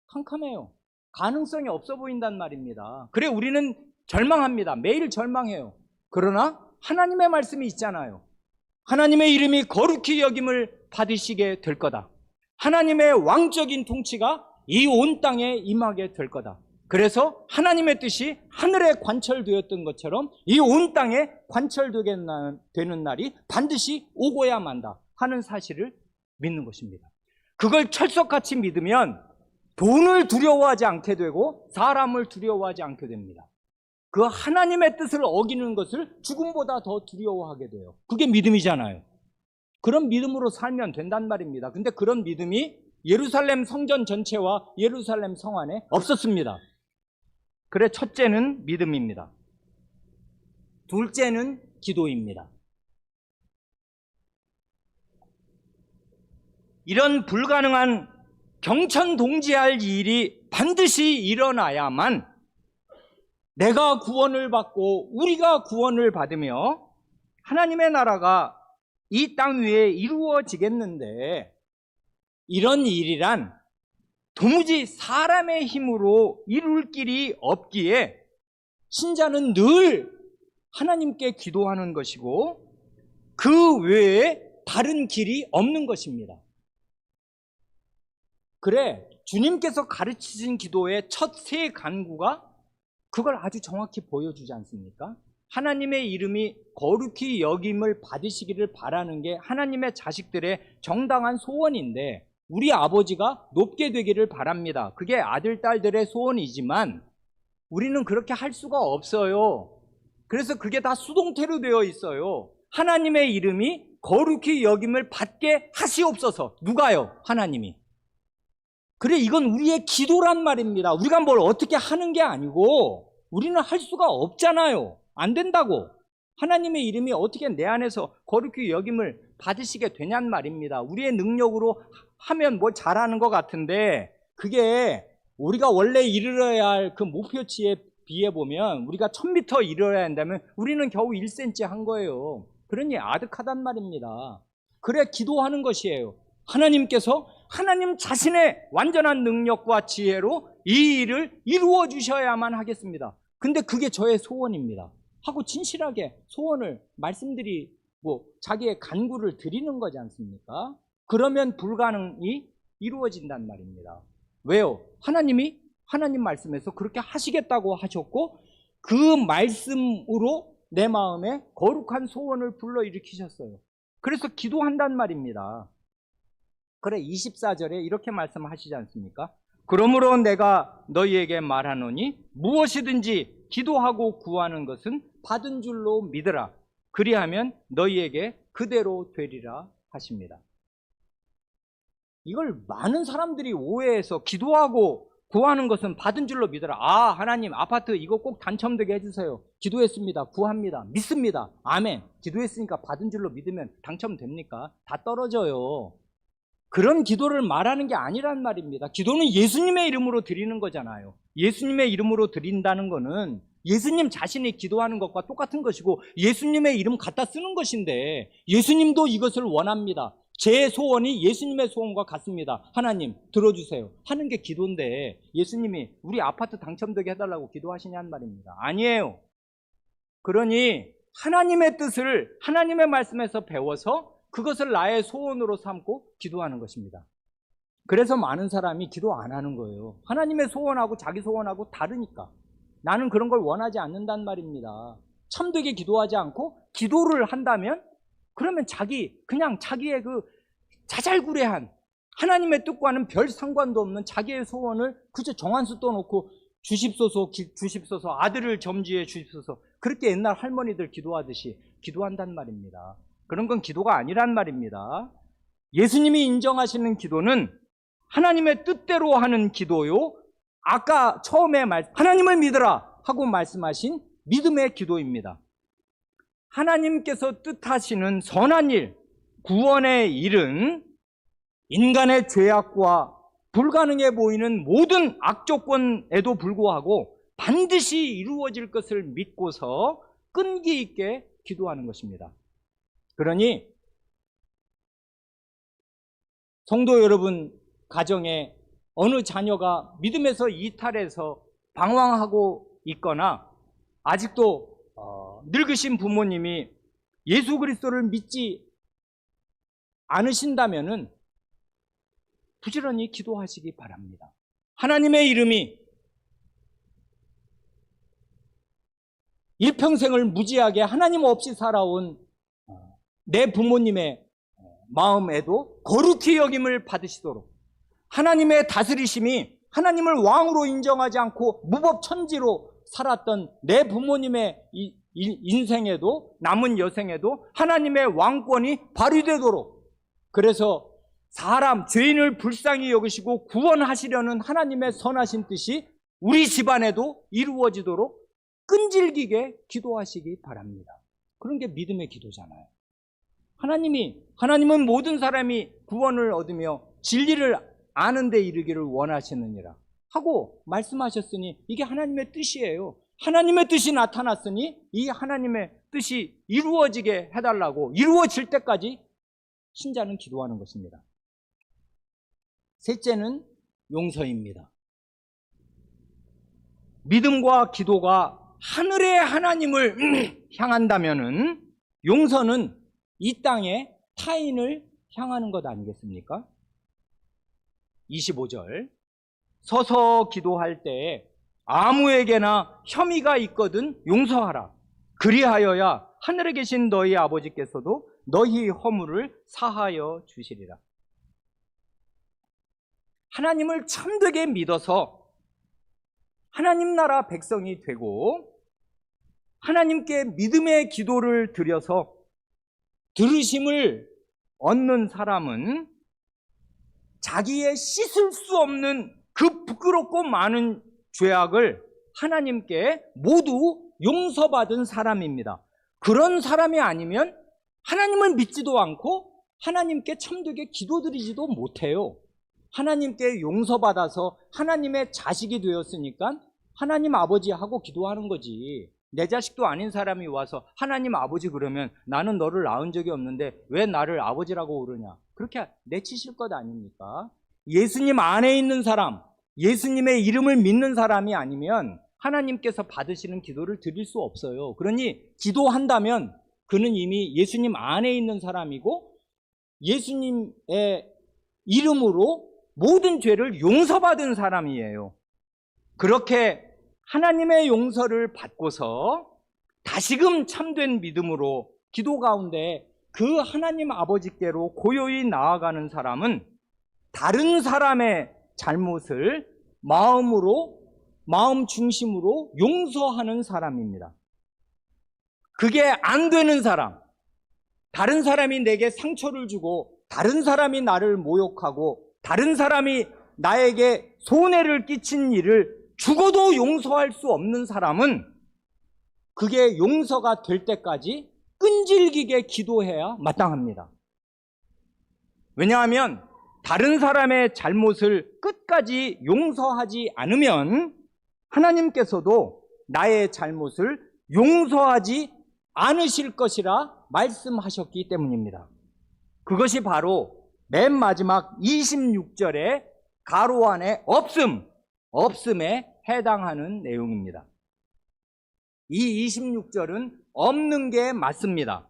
캄캄해요. 가능성이 없어 보인단 말입니다. 그래 우리는 절망합니다. 매일 절망해요. 그러나 하나님의 말씀이 있잖아요. 하나님의 이름이 거룩히 여김을 받으시게 될 거다. 하나님의 왕적인 통치가 이 온 땅에 임하게 될 거다. 그래서 하나님의 뜻이 하늘에 관철되었던 것처럼 이 온 땅에 관철되게 되는 날이 반드시 오고야 만다 하는 사실을 믿는 것입니다. 그걸 철석같이 믿으면 돈을 두려워하지 않게 되고 사람을 두려워하지 않게 됩니다. 그 하나님의 뜻을 어기는 것을 죽음보다 더 두려워하게 돼요. 그게 믿음이잖아요. 그런 믿음으로 살면 된단 말입니다. 근데 그런 믿음이 예루살렘 성전 전체와 예루살렘 성 안에 없었습니다. 그래 첫째는 믿음입니다. 둘째는 기도입니다. 이런 불가능한 경천동지할 일이 반드시 일어나야만 내가 구원을 받고 우리가 구원을 받으며 하나님의 나라가 이 땅 위에 이루어지겠는데, 이런 일이란 도무지 사람의 힘으로 이룰 길이 없기에 신자는 늘 하나님께 기도하는 것이고 그 외에 다른 길이 없는 것입니다. 그래 주님께서 가르치신 기도의 첫 세 간구가 그걸 아주 정확히 보여주지 않습니까? 하나님의 이름이 거룩히 여김을 받으시기를 바라는 게 하나님의 자식들의 정당한 소원인데 우리 아버지가 높게 되기를 바랍니다. 그게 아들, 딸들의 소원이지만 우리는 그렇게 할 수가 없어요. 그래서 그게 다 수동태로 되어 있어요. 하나님의 이름이 거룩히 여김을 받게 하시옵소서. 누가요? 하나님이. 그래 이건 우리의 기도란 말입니다. 우리가 뭘 어떻게 하는 게 아니고 우리는 할 수가 없잖아요. 안 된다고. 하나님의 이름이 어떻게 내 안에서 거룩히 여김을 받으시게 되냔 말입니다. 우리의 능력으로 하면 뭐 잘하는 것 같은데 그게 우리가 원래 이르러야 할 그 목표치에 비해 보면 우리가 1000m 이르러야 한다면 우리는 겨우 1cm 한 거예요. 그러니 아득하단 말입니다. 그래 기도하는 것이에요. 하나님께서 하나님 자신의 완전한 능력과 지혜로 이 일을 이루어 주셔야만 하겠습니다. 근데 그게 저의 소원입니다 하고 진실하게 소원을 말씀드리고 자기의 간구를 드리는 거지 않습니까? 그러면 불가능이 이루어진단 말입니다. 왜요? 하나님이 하나님 말씀에서 그렇게 하시겠다고 하셨고 그 말씀으로 내 마음에 거룩한 소원을 불러일으키셨어요. 그래서 기도한단 말입니다. 그래 24절에 이렇게 말씀하시지 않습니까? 그러므로 내가 너희에게 말하노니 무엇이든지 기도하고 구하는 것은 받은 줄로 믿으라. 그리하면 너희에게 그대로 되리라 하십니다. 이걸 많은 사람들이 오해해서 기도하고 구하는 것은 받은 줄로 믿으라. 아 하나님 아파트 이거 꼭 당첨되게 해주세요. 기도했습니다. 구합니다. 믿습니다. 아멘. 기도했으니까 받은 줄로 믿으면 당첨됩니까? 다 떨어져요. 그런 기도를 말하는 게 아니란 말입니다. 기도는 예수님의 이름으로 드리는 거잖아요. 예수님의 이름으로 드린다는 거는 예수님 자신이 기도하는 것과 똑같은 것이고 예수님의 이름 갖다 쓰는 것인데 예수님도 이것을 원합니다. 제 소원이 예수님의 소원과 같습니다. 하나님 들어주세요 하는 게 기도인데 예수님이 우리 아파트 당첨되게 해달라고 기도하시냐는 말입니다. 아니에요. 그러니 하나님의 뜻을 하나님의 말씀에서 배워서 그것을 나의 소원으로 삼고 기도하는 것입니다. 그래서 많은 사람이 기도 안 하는 거예요. 하나님의 소원하고 자기 소원하고 다르니까. 나는 그런 걸 원하지 않는단 말입니다. 참되게 기도하지 않고 기도를 한다면 그러면 그냥 자기의 그 자잘구레한 하나님의 뜻과는 별 상관도 없는 자기의 소원을 그저 정한수 떠놓고 주십소서 주십소서 아들을 점지해 주십소서 그렇게 옛날 할머니들 기도하듯이 기도한단 말입니다. 그런 건 기도가 아니란 말입니다. 예수님이 인정하시는 기도는 하나님의 뜻대로 하는 기도요. 아까 처음에 하나님을 믿으라 하고 말씀하신 믿음의 기도입니다. 하나님께서 뜻하시는 선한 일, 구원의 일은 인간의 죄악과 불가능해 보이는 모든 악조건에도 불구하고 반드시 이루어질 것을 믿고서 끈기 있게 기도하는 것입니다. 그러니 성도 여러분 가정에 어느 자녀가 믿음에서 이탈해서 방황하고 있거나 아직도 늙으신 부모님이 예수 그리스도를 믿지 않으신다면은 부지런히 기도하시기 바랍니다. 하나님의 이름이 일평생을 무지하게 하나님 없이 살아온 내 부모님의 마음에도 거룩히 여김을 받으시도록 하나님의 다스리심이 하나님을 왕으로 인정하지 않고 무법천지로 살았던 내 부모님의 인생에도 남은 여생에도 하나님의 왕권이 발휘되도록 그래서 죄인을 불쌍히 여기시고 구원하시려는 하나님의 선하신 뜻이 우리 집안에도 이루어지도록 끈질기게 기도하시기 바랍니다. 그런 게 믿음의 기도잖아요. 하나님은 모든 사람이 구원을 얻으며 진리를 아는 데 이르기를 원하시느니라 하고 말씀하셨으니 이게 하나님의 뜻이에요. 하나님의 뜻이 나타났으니 이 하나님의 뜻이 이루어지게 해달라고 이루어질 때까지 신자는 기도하는 것입니다. 셋째는 용서입니다. 믿음과 기도가 하늘의 하나님을 향한다면은 용서는 이 땅에 타인을 향하는 것 아니겠습니까? 25절 서서 기도할 때에 아무에게나 혐의가 있거든 용서하라. 그리하여야 하늘에 계신 너희 아버지께서도 너희 허물을 사하여 주시리라. 하나님을 참되게 믿어서 하나님 나라 백성이 되고 하나님께 믿음의 기도를 드려서 들으심을 얻는 사람은 자기의 씻을 수 없는 그 부끄럽고 많은 죄악을 하나님께 모두 용서받은 사람입니다. 그런 사람이 아니면 하나님을 믿지도 않고 하나님께 참되게 기도드리지도 못해요. 하나님께 용서받아서 하나님의 자식이 되었으니까 하나님 아버지하고 기도하는 거지. 내 자식도 아닌 사람이 와서 하나님 아버지 그러면 나는 너를 낳은 적이 없는데 왜 나를 아버지라고 그러냐. 그렇게 내치실 것 아닙니까? 예수님 안에 있는 사람, 예수님의 이름을 믿는 사람이 아니면 하나님께서 받으시는 기도를 드릴 수 없어요. 그러니 기도한다면 그는 이미 예수님 안에 있는 사람이고 예수님의 이름으로 모든 죄를 용서받은 사람이에요. 그렇게 하나님의 용서를 받고서 다시금 참된 믿음으로 기도 가운데 그 하나님 아버지께로 고요히 나아가는 사람은 다른 사람의 잘못을 마음 중심으로 용서하는 사람입니다. 그게 안 되는 사람, 다른 사람이 내게 상처를 주고 다른 사람이 나를 모욕하고 다른 사람이 나에게 손해를 끼친 일을 죽어도 용서할 수 없는 사람은 그게 용서가 될 때까지 끈질기게 기도해야 마땅합니다. 왜냐하면 다른 사람의 잘못을 끝까지 용서하지 않으면 하나님께서도 나의 잘못을 용서하지 않으실 것이라 말씀하셨기 때문입니다. 그것이 바로 맨 마지막 26절의 가로 안에 없음에 해당하는 내용입니다. 이 26절은 없는 게 맞습니다.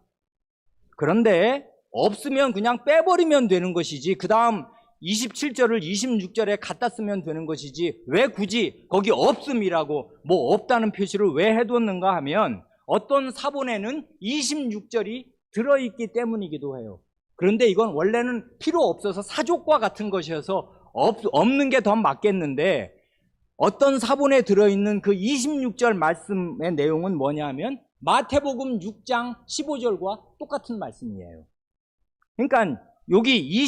그런데 없으면 그냥 빼버리면 되는 것이지 그 다음 27절을 26절에 갖다 쓰면 되는 것이지 왜 굳이 거기 없음이라고 뭐 없다는 표시를 왜 해뒀는가 하면 어떤 사본에는 26절이 들어있기 때문이기도 해요. 그런데 이건 원래는 필요 없어서 사족과 같은 것이어서 없는 게 더 맞겠는데 어떤 사본에 들어있는 그 26절 말씀의 내용은 뭐냐 하면 마태복음 6장 15절과 똑같은 말씀이에요. 그러니까 여기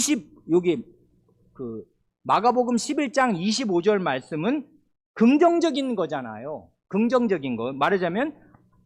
마가복음 11장 25절 말씀은 긍정적인 거잖아요. 긍정적인 거. 말하자면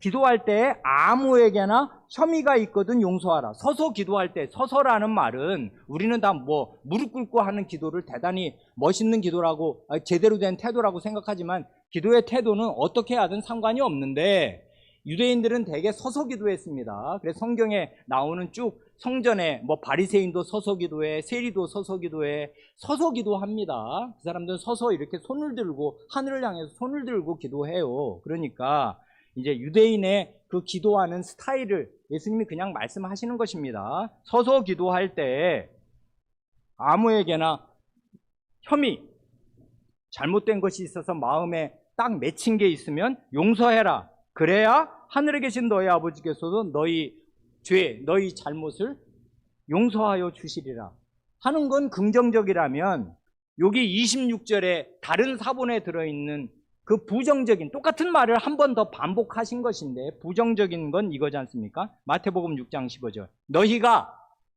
기도할 때 아무에게나 혐의가 있거든 용서하라. 서서 기도할 때, 서서라는 말은 우리는 다 뭐 무릎 꿇고 하는 기도를 대단히 멋있는 기도라고 제대로 된 태도라고 생각하지만 기도의 태도는 어떻게 하든 상관이 없는데 유대인들은 대개 서서 기도했습니다. 그래서 성경에 나오는 쭉 성전에 뭐 바리새인도 서서 기도해, 세리도 서서 기도해, 서서 기도합니다. 그 사람들은 서서 이렇게 손을 들고 하늘을 향해서 손을 들고 기도해요. 그러니까 이제 유대인의 그 기도하는 스타일을 예수님이 그냥 말씀하시는 것입니다. 서서 기도할 때 아무에게나 혐의, 잘못된 것이 있어서 마음에 딱 맺힌 게 있으면 용서해라. 그래야 하늘에 계신 너희 아버지께서도 너희 죄, 너희 잘못을 용서하여 주시리라 하는 건 긍정적이라면 여기 26절에 다른 사본에 들어있는 그 부정적인 똑같은 말을 한 번 더 반복하신 것인데 부정적인 건 이거지 않습니까? 마태복음 6장 15절 너희가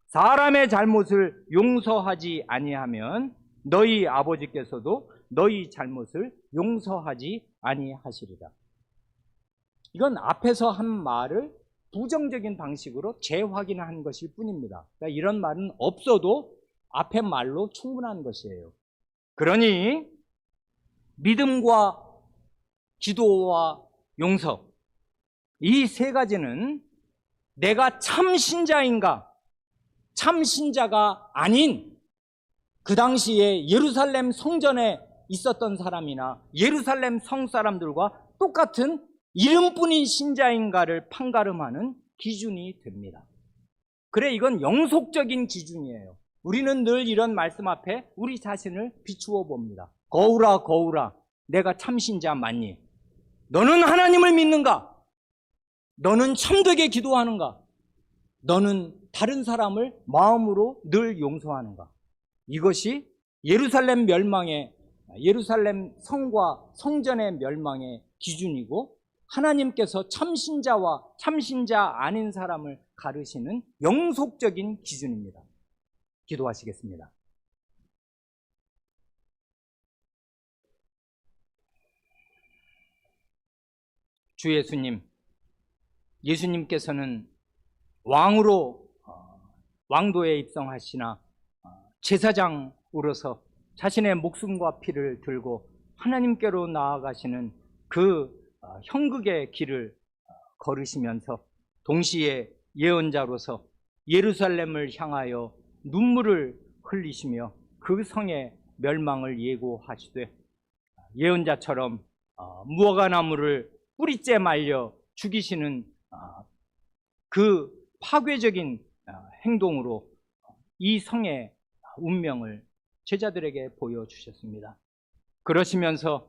사람의 잘못을 용서하지 아니하면 너희 아버지께서도 너희 잘못을 용서하지 아니하시리라. 이건 앞에서 한 말을 부정적인 방식으로 재확인한 것일 뿐입니다. 그러니까 이런 말은 없어도 앞의 말로 충분한 것이에요. 그러니 믿음과 기도와 용서 이 세 가지는 내가 참 신자인가 참 신자가 아닌 그 당시에 예루살렘 성전에 있었던 사람이나 예루살렘 성 사람들과 똑같은 이름뿐인 신자인가를 판가름하는 기준이 됩니다. 그래, 이건 영속적인 기준이에요. 우리는 늘 이런 말씀 앞에 우리 자신을 비추어 봅니다. 거울아, 거울아, 내가 참 신자 맞니? 너는 하나님을 믿는가? 너는 참되게 기도하는가? 너는 다른 사람을 마음으로 늘 용서하는가? 이것이 예루살렘 멸망의, 예루살렘 성과 성전의 멸망의 기준이고 하나님께서 참신자와 참신자 아닌 사람을 가르시는 영속적인 기준입니다. 기도하시겠습니다. 주 예수님, 예수님께서는 왕으로 왕도에 입성하시나 제사장으로서 자신의 목숨과 피를 들고 하나님께로 나아가시는 그 형극의 길을 걸으시면서 동시에 예언자로서 예루살렘을 향하여 눈물을 흘리시며 그 성의 멸망을 예고하시되 예언자처럼 무화과나무를 뿌리째 말려 죽이시는 그 파괴적인 행동으로 이 성의 운명을 제자들에게 보여주셨습니다. 그러시면서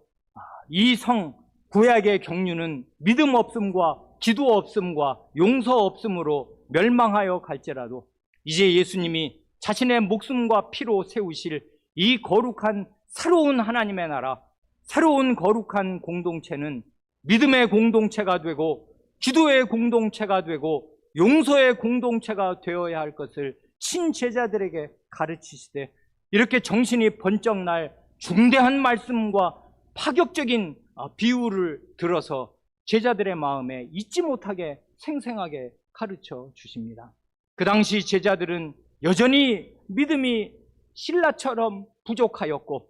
이 성 구약의 경륜은 믿음 없음과 기도 없음과 용서 없음으로 멸망하여 갈지라도 이제 예수님이 자신의 목숨과 피로 세우실 이 거룩한 새로운 하나님의 나라, 새로운 거룩한 공동체는 믿음의 공동체가 되고 기도의 공동체가 되고 용서의 공동체가 되어야 할 것을 친제자들에게 가르치시되 이렇게 정신이 번쩍 날 중대한 말씀과 파격적인 비유를 들어서 제자들의 마음에 잊지 못하게 생생하게 가르쳐 주십니다. 그 당시 제자들은 여전히 믿음이 신라처럼 부족하였고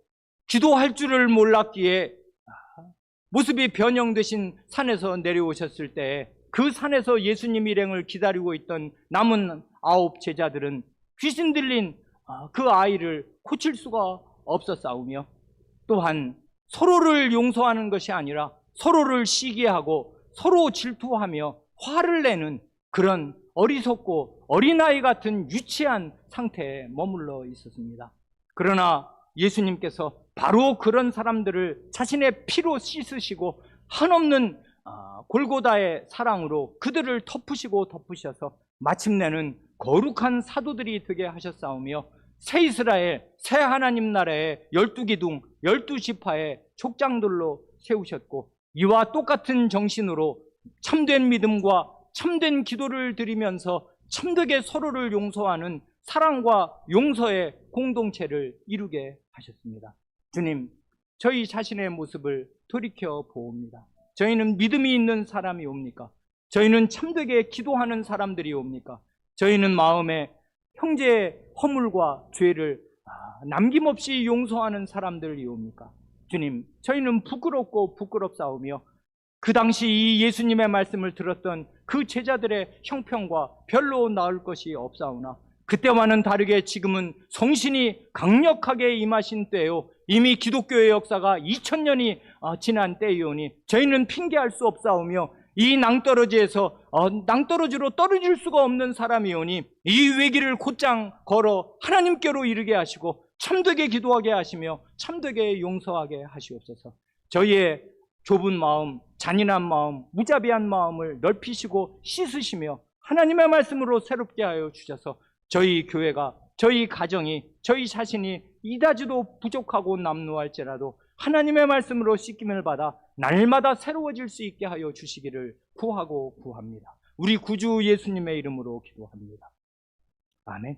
기도할 줄을 몰랐기에 모습이 변형되신 산에서 내려오셨을 때 그 산에서 예수님 일행을 기다리고 있던 남은 9 제자들은 귀신 들린 그 아이를 고칠 수가 없었사오며, 또한 서로를 용서하는 것이 아니라 서로를 시기하고 서로 질투하며 화를 내는 그런 어리석고 어린아이 같은 유치한 상태에 머물러 있었습니다. 그러나 예수님께서 바로 그런 사람들을 자신의 피로 씻으시고 한없는 골고다의 사랑으로 그들을 덮으셔서 마침내는 거룩한 사도들이 되게 하셨사오며, 새 이스라엘, 새 하나님 나라의 12기둥, 12지파의 족장들로 세우셨고, 이와 똑같은 정신으로 참된 믿음과 참된 기도를 드리면서 참되게 서로를 용서하는 사랑과 용서의 공동체를 이루게 하셨습니다. 주님, 저희 자신의 모습을 돌이켜 보옵니다. 저희는 믿음이 있는 사람이옵니까? 저희는 참되게 기도하는 사람들이옵니까? 저희는 마음에 형제의 허물과 죄를 남김없이 용서하는 사람들이옵니까? 주님, 저희는 부끄럽고 부끄럽사오며 그 당시 이 예수님의 말씀을 들었던 그 제자들의 형편과 별로 나을 것이 없사오나 그때와는 다르게 지금은 성신이 강력하게 임하신 때요, 이미 기독교의 역사가 2000년이 지난 때이오니 저희는 핑계할 수 없사오며 이 낭떠러지에서 낭떠러지로 떨어질 수가 없는 사람이오니 이 외길을 곧장 걸어 하나님께로 이르게 하시고 참되게 기도하게 하시며 참되게 용서하게 하시옵소서. 저희의 좁은 마음, 잔인한 마음, 무자비한 마음을 넓히시고 씻으시며 하나님의 말씀으로 새롭게 하여 주셔서 저희 교회가, 저희 가정이, 저희 자신이 이다지도 부족하고 남루할지라도 하나님의 말씀으로 씻김을 받아 날마다 새로워질 수 있게 하여 주시기를 구하고 구합니다. 우리 구주 예수님의 이름으로 기도합니다. 아멘.